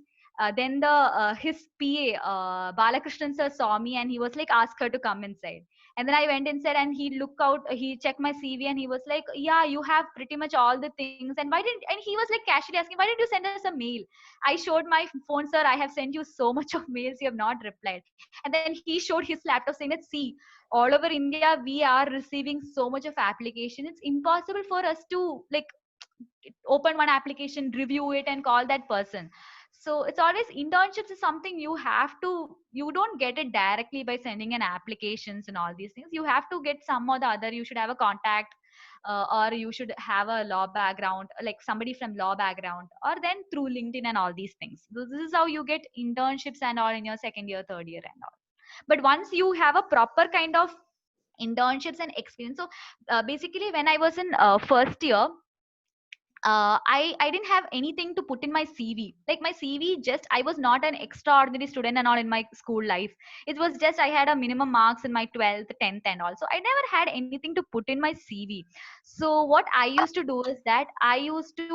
Speaker 1: then the his PA Balakrishnan sir saw me and he was like, ask her to come inside. And then I went inside and he looked out, he checked my CV and he was like, yeah, you have pretty much all the things. And why didn't, and he was like casually asking, why didn't you send us a mail? I showed my phone, sir, I have sent you so much of mails, you have not replied. And then he showed his laptop saying that, see, all over India, we are receiving so much of application. It's impossible for us to like open one application, review it, and call that person. So it's always, internships is something you have to, you don't get it directly by sending an applications and all these things. You have to get some or the other. You should have a contact, or you should have a law background, like somebody from law background, or then through LinkedIn and all these things. This is how you get internships and all in your second year, third year and all. But once you have a proper kind of internships and experience, so basically when I was in first year, I didn't have anything to put in my CV. Like my CV, just I was not an extraordinary student and all in my school life. It was just I had a minimum marks in my 12th, 10th, and all. So I never had anything to put in my CV. So what I used to do is that I used to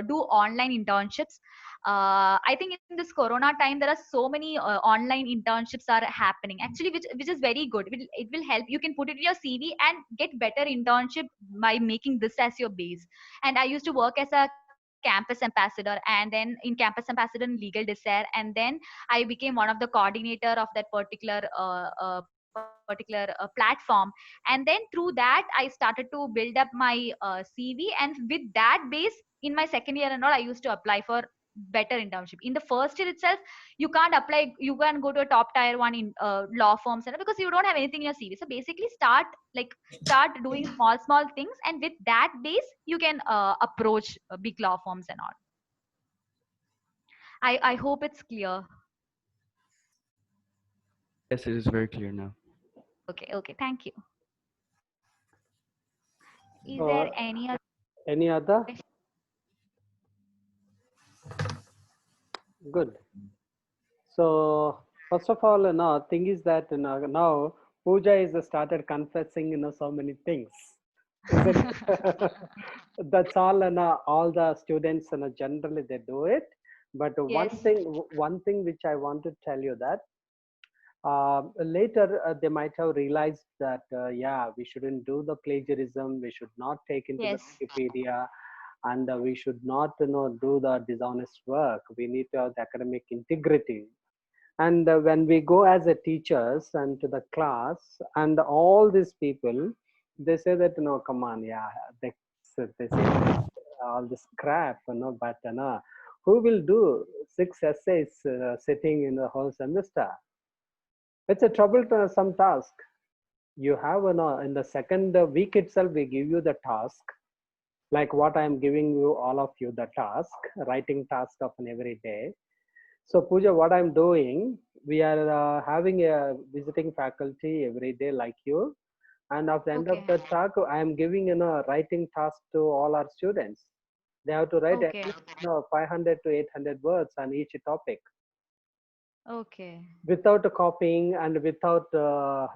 Speaker 1: do online internships. I think in this Corona time, there are so many online internships are happening. Actually, which is very good. It will help. You can put it in your CV and get better internship by making this as your base. And I used to work as a campus ambassador, and then in campus ambassador in legal desire, and then I became one of the coordinator of that particular platform. And then through that I started to build up my CV, and with that base, in my second year and all, I used to apply for better internship. In the first year itself, you can't apply, you can't go to a top tier one in law firms, and because you don't have anything in your CV. So basically start doing small things, and with that base you can approach big law firms and all. I hope it's clear.
Speaker 4: Yes, it is very clear now.
Speaker 1: Okay, thank you. Is
Speaker 3: Uh,
Speaker 1: there any other
Speaker 3: any other?
Speaker 1: question?
Speaker 3: Good. So first of all, thing is that now Pooja is started confessing, so many things. Isn't it? That's all, all the students, generally they do it. But
Speaker 1: Yes.
Speaker 3: one thing which I want to tell you that later they might have realized that yeah, we shouldn't do the plagiarism. We should not take into the
Speaker 1: Yes.
Speaker 3: Wikipedia, and we should not do the dishonest work. We need to have the academic integrity. And when we go as a teachers and to the class, and all these people, they say that, come on, yeah, they say all this crap, but who will do 6 essays sitting in the whole semester? It's a troublesome task. You have, in the second week itself, we give you the task, like what I am giving you, all of you, the task, writing task of an every day. So Pooja, what I'm doing, we are having a visiting faculty every day like you. And at the end of
Speaker 1: Okay.
Speaker 3: the talk, I am giving writing task to all our students. They have to write at
Speaker 1: Okay.
Speaker 3: least 500 to 800 words on each topic
Speaker 1: Okay.
Speaker 3: without copying and without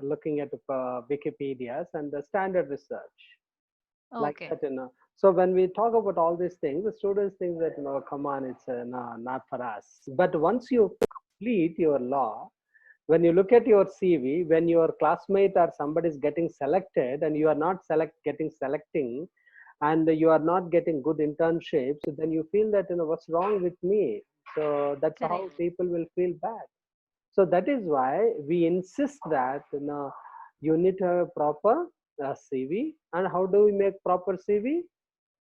Speaker 3: looking at Wikipedias and the standard research like
Speaker 1: Okay.
Speaker 3: that. So when we talk about all these things, the students think that come on, it's no, not for us. But once you complete your law, when you look at your CV, when your classmate or somebody is getting selected and you are not getting selecting, and you are not getting good internships, then you feel that what's wrong with me. So that's how
Speaker 1: Correct.
Speaker 3: people will feel bad. So that is why we insist that you need to have a proper CV. And how do we make proper CV?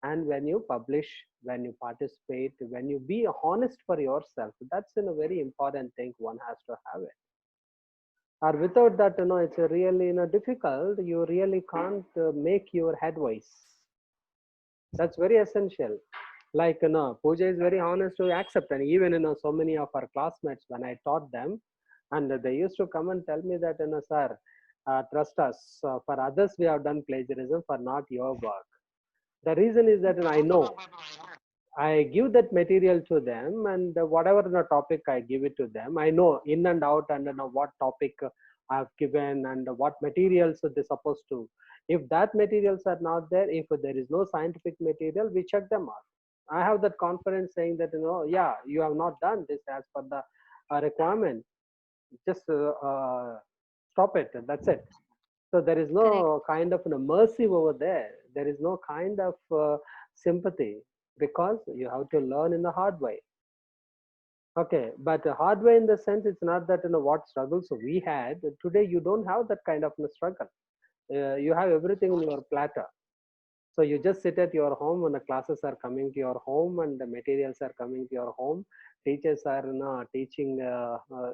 Speaker 3: And when you publish, when you participate, when you be honest for yourself, that's a very important thing one has to have it. Or without that, it's a really difficult. You really can't make your headways. That's very essential. Like Pooja is very honest to accept, and even so many of our classmates when I taught them, and they used to come and tell me that sir, trust us. For others we have done plagiarism, for not your work. The reason is that I know I give that material to them, and whatever the topic I give it to them, I know in and out and what topic I have given and what materials they're supposed to. If that materials are not there, if there is no scientific material, we check them out. I have that confidence saying that yeah, you have not done this as per the requirement. Just stop it. That's it. So there is
Speaker 1: Correct.
Speaker 3: no kind of mercy over there. There is no kind of sympathy because you have to learn in the hard way. Okay, but the hard way in the sense it's not that what struggles we had today. You don't have that kind of struggle. You have everything in your platter. So you just sit at your home when the classes are coming to your home and the materials are coming to your home. Teachers are teaching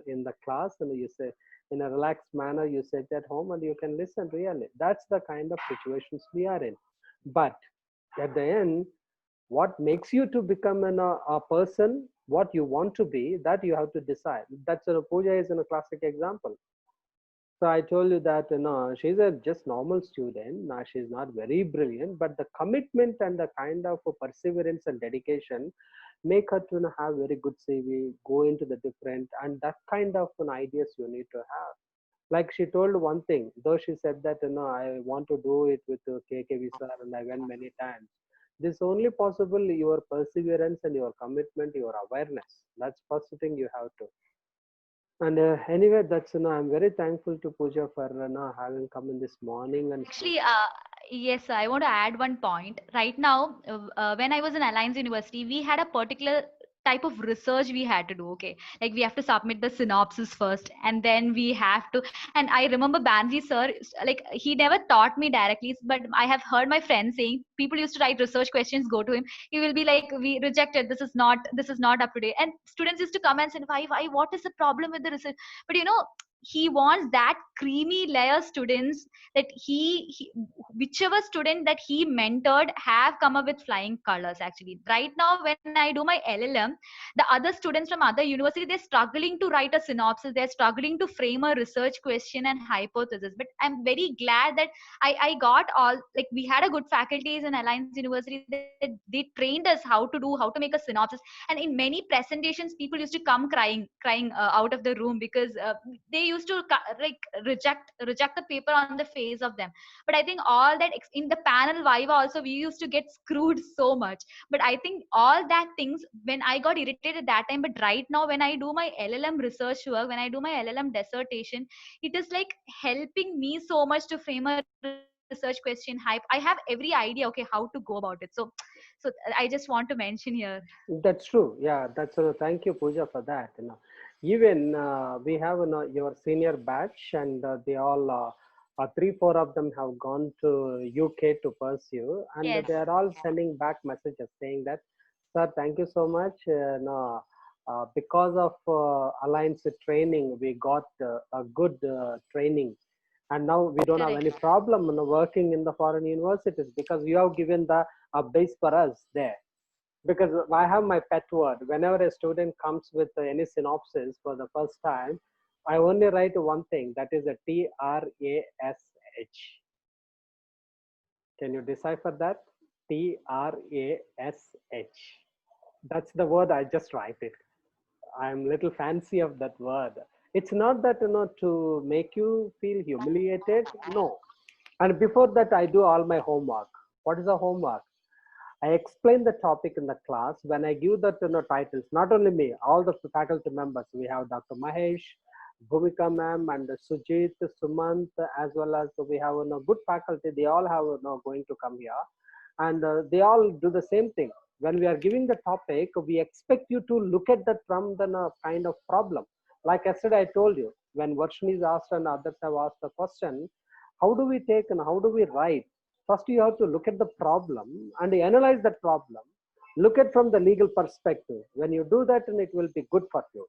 Speaker 3: in the class, and you say in a relaxed manner you sit at home and you can listen really. That's the kind of situations we are in. But at the end, what makes you to become a person, what you want to be, that you have to decide. That's Pooja is a classic example. So I told you that she's a just normal student. Now she's not very brilliant, but the commitment and the kind of perseverance and dedication make her to have very good CV, go into the different and that kind of ideas you need to have. Like she told one thing, though she said that I want to do it with KKV sir and I went many times. This only possible your perseverance and your commitment, your awareness. That's first thing you have to. And anyway, that's I'm very thankful to Pooja for having come in this morning and
Speaker 1: Actually, yes, I want to add one point. Right now, when I was in Alliance University, we had a particular type of research we had to do. Okay, like we have to submit the synopsis first, and then we have to. And I remember Bansi sir, like he never taught me directly, but I have heard my friends saying people used to write research questions, go to him. He will be like, "We rejected. This is not up to date." And students used to come and say, "Why? What is the problem with the research?" But he wants that creamy layer students that he whichever student that he mentored have come up with flying colors. Actually right now when I do my LLM, the other students from other university, they're struggling to write a synopsis, they're struggling to frame a research question and hypothesis. But I'm very glad that I got all, like we had a good faculties in Alliance University that they trained us how to make a synopsis. And in many presentations people used to come crying out of the room because they used to like reject the paper on the face of them. But I think all that in the panel viva also we used to get screwed so much. But I think all that things when I got irritated that time, but right now when I do my LLM research work, when I do my LLM dissertation, it is like helping me so much to frame a research question. I have every idea, okay, how to go about it. So I just want to mention here.
Speaker 3: that's true. Yeah, that's thank you, Pooja, for that. Even we have your senior batch, and they all three, four of them have gone to UK to pursue, and
Speaker 1: Yes.
Speaker 3: they are all sending back messages saying that, sir, thank you so much. No, because of Alliance training, we got a good training, and now we don't have
Speaker 1: Correct.
Speaker 3: any problem working in the foreign universities because you have given the base for us there. because I have my pet word. Whenever a student comes with any synopsis for the first time, I only write one thing, that is a TRASH. Can you decipher that? TRASH. That's the word, I just write it. I'm little fancy of that word. It's not that, to make you feel humiliated. No. And before that, I do all my homework. What is the homework? I explain the topic in the class. When I give the titles, not only me, all the faculty members. We have Dr. Mahesh, Bhumika ma'am, and Sujit, Sumant, as well as we have good faculty. They all have going to come here, and they all do the same thing. When we are giving the topic, we expect you to look at that from the kind of problem. Like yesterday, I told you, when Varshini is asked and others have asked the question, how do we take and how do we write? First, you have to look at the problem and analyze that problem. Look at from the legal perspective. When you do that, and it will be good for you.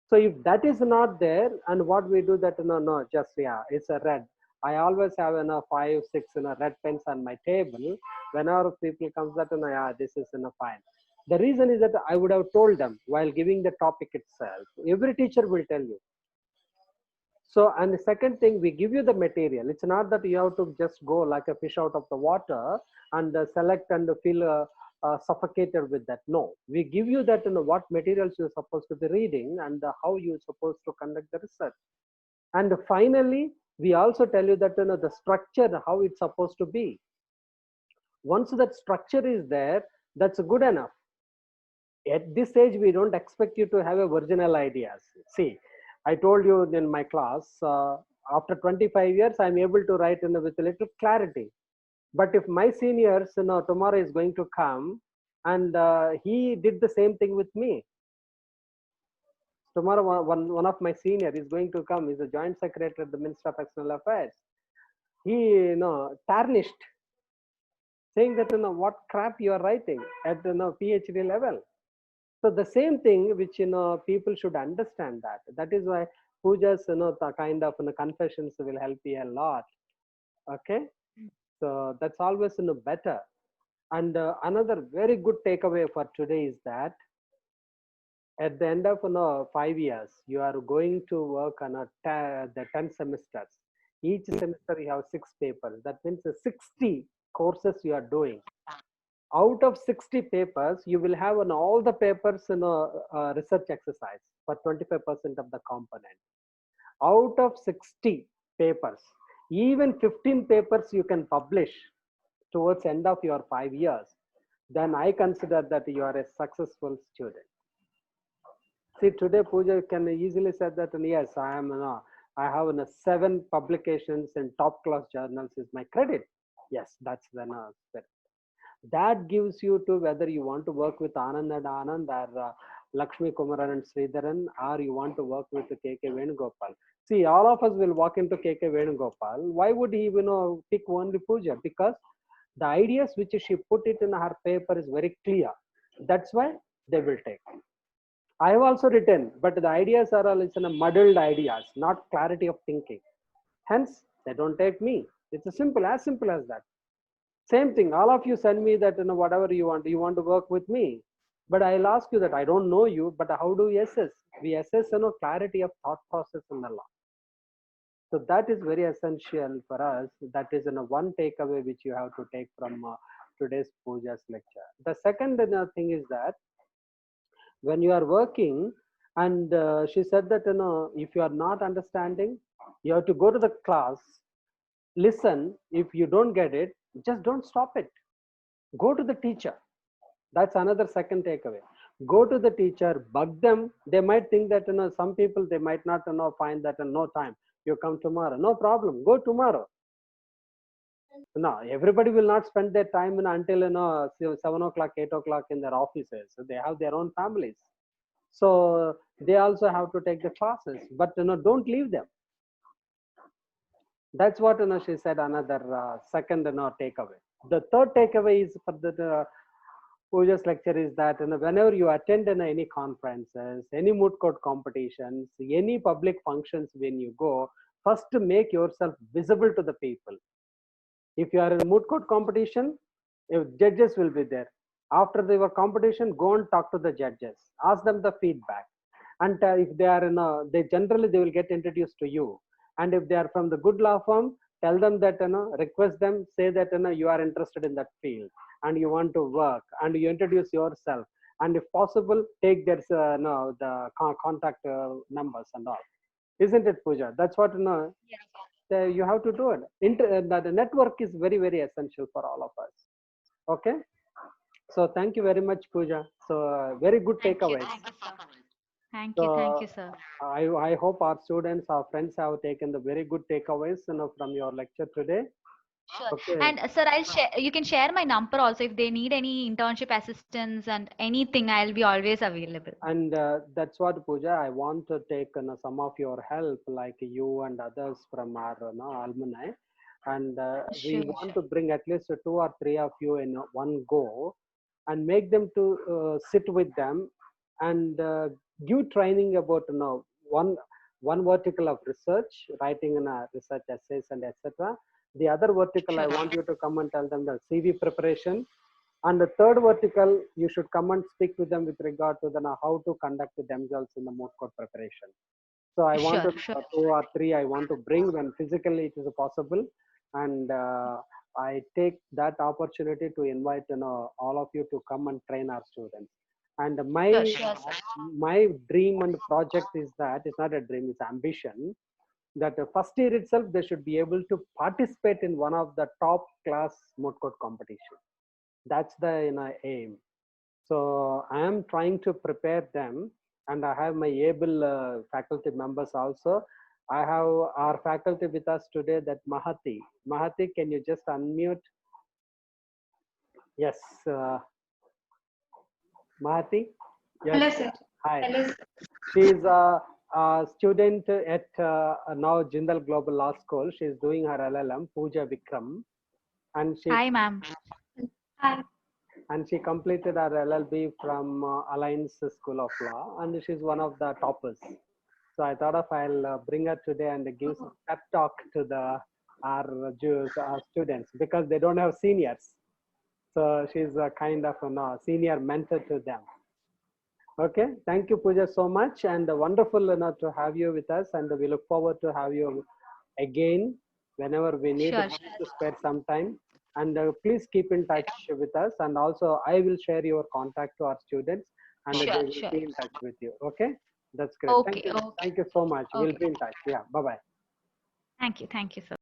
Speaker 3: So if that is not there, and what we do that, no, just, yeah, it's a red. I always have 5, 6 red pens on my table. Whenever people comes that, yeah, this is fine. The reason is that I would have told them while giving the topic itself. Every teacher will tell you. So, and the second thing, we give you the material. It's not that you have to just go like a fish out of the water and select and feel suffocated with that. No, we give you that, what materials you're supposed to be reading and how you're supposed to conduct the research. And finally, we also tell you that the structure, how it's supposed to be. Once that structure is there, that's good enough. At this age, we don't expect you to have original ideas. See, I told you in my class, after 25 years, I'm able to write with a little clarity. But if my seniors, tomorrow is going to come and he did the same thing with me. Tomorrow, one of my senior is going to come. He's a joint secretary at the Ministry of External Affairs. He, tarnished, saying that, what crap you are writing at the PhD level. So the same thing, which people should understand that. That is why pujas, the kind of confessions will help you a lot. Okay, so that's always better. And another very good takeaway for today is that at the end of 5 years, you are going to work on the 10 semesters. Each semester you have 6 papers. That means 60 courses you are doing. Out of 60 papers, you will have all the papers research exercise for 25% of the component. Out of 60 papers, even 15 papers you can publish towards end of your 5 years, then I consider that you are a successful student. See, today Pooja can easily say that, yes, I have 7 publications in top class journals is my credit. Yes, that's the spirit. That gives you to whether you want to work with Anand and Anand or Lakshmi Kumaran and Sridharan, or you want to work with KK Venugopal. See, all of us will walk into KK Venugopal. Why would he pick only Pooja? Because the ideas which she put it in her paper is very clear. That's why they will take. I have also written, but the ideas are all muddled ideas, not clarity of thinking. Hence, they don't take me. It's as simple as that. Same thing, all of you send me that whatever you want to work with me. But I'll ask you that I don't know you, but how do we assess? We assess clarity of thought process in the law. So that is very essential for us. That is one takeaway which you have to take from today's Pooja's lecture. The second thing is that when you are working, and she said that if you are not understanding, you have to go to the class, listen. If you don't get it, just don't stop it. Go to the teacher. That's another second takeaway. Go to the teacher, bug them. They might think that some people, they might not find that no time. You come tomorrow, no problem. Go tomorrow. No, everybody will not spend their time until 7 o'clock, 8 o'clock in their offices. So they have their own families. So they also have to take the classes. But don't leave them. That's what she said. Another second takeaway. The third takeaway is for the Pooja's lecture is that whenever you attend any conferences, any moot court competitions, any public functions, when you go, first make yourself visible to the people. If you are in a moot court competition, judges will be there. After your competition, go and talk to the judges, ask them the feedback, and if they are they generally they will get introduced to you. And if they are from the good law firm, tell them that request them, say that you are interested in that field and you want to work, and you introduce yourself, and if possible take their the contact numbers and all. Isn't it, Pooja? That's what you have to do it. The network is very, very essential for all of us. Okay, so thank you very much, Pooja. So very good
Speaker 1: Thank you.
Speaker 3: takeaways.
Speaker 1: Thank you, sir. Thank you, sir.
Speaker 3: I hope our students, our friends have taken the very good takeaways from your lecture today.
Speaker 1: Sure.
Speaker 3: Okay.
Speaker 1: And sir, I'll share. You can share my number also if they need any internship assistance and anything. I'll be always available.
Speaker 3: And that's what, Pooja, I want to take some of your help, like you and others from our alumni, and we
Speaker 1: Sure.
Speaker 3: want to bring at least 2 or 3 of you in one go, and make them to sit with them and give training about one vertical of research, writing in a research essays and etc. The other vertical, I
Speaker 1: Sure.
Speaker 3: want you to come and tell them the CV preparation. And the third vertical, you should come and speak to them with regard to how to conduct themselves in the moot court preparation. So I want
Speaker 1: Sure,
Speaker 3: to
Speaker 1: sure.
Speaker 3: 2 or 3 I want to bring when physically it is possible, and I take that opportunity to invite all of you to come and train our students. And
Speaker 1: Sure, sure, sir.
Speaker 3: my dream and project is that it's not a dream, it's ambition, that the first year itself they should be able to participate in one of the top class moot court competition. That's the aim. So I am trying to prepare them, and I have my able faculty members also. I have our faculty with us today, that Mahati. Mahati, can you just unmute? Yes, Mahati. Yes.
Speaker 7: Hello, sir.
Speaker 3: Hi.
Speaker 7: Hello, sir.
Speaker 3: She is a student at now Jindal Global Law School. She is doing her LLM, Pooja Vikram, and
Speaker 1: Hi, ma'am.
Speaker 7: Hi.
Speaker 3: and she completed her LLB from Alliance School of Law, and she's one of the toppers. So I thought I'll bring her today and give some pep talk to our students, because they don't have seniors. So she's a kind of senior mentor to them. Okay, thank you, Pooja, so much, and wonderful to have you with us, and we look forward to have you again whenever we need
Speaker 1: Sure,
Speaker 3: to spare some time. And please keep in touch with us, and also I will share your contact to our students, and they will
Speaker 1: Sure.
Speaker 3: be in touch with you. Okay, that's great.
Speaker 1: Okay,
Speaker 3: Thank you.
Speaker 1: okay.
Speaker 3: Thank you so much. We'll
Speaker 1: Okay.
Speaker 3: be in touch. Yeah, bye bye.
Speaker 1: Thank you, sir.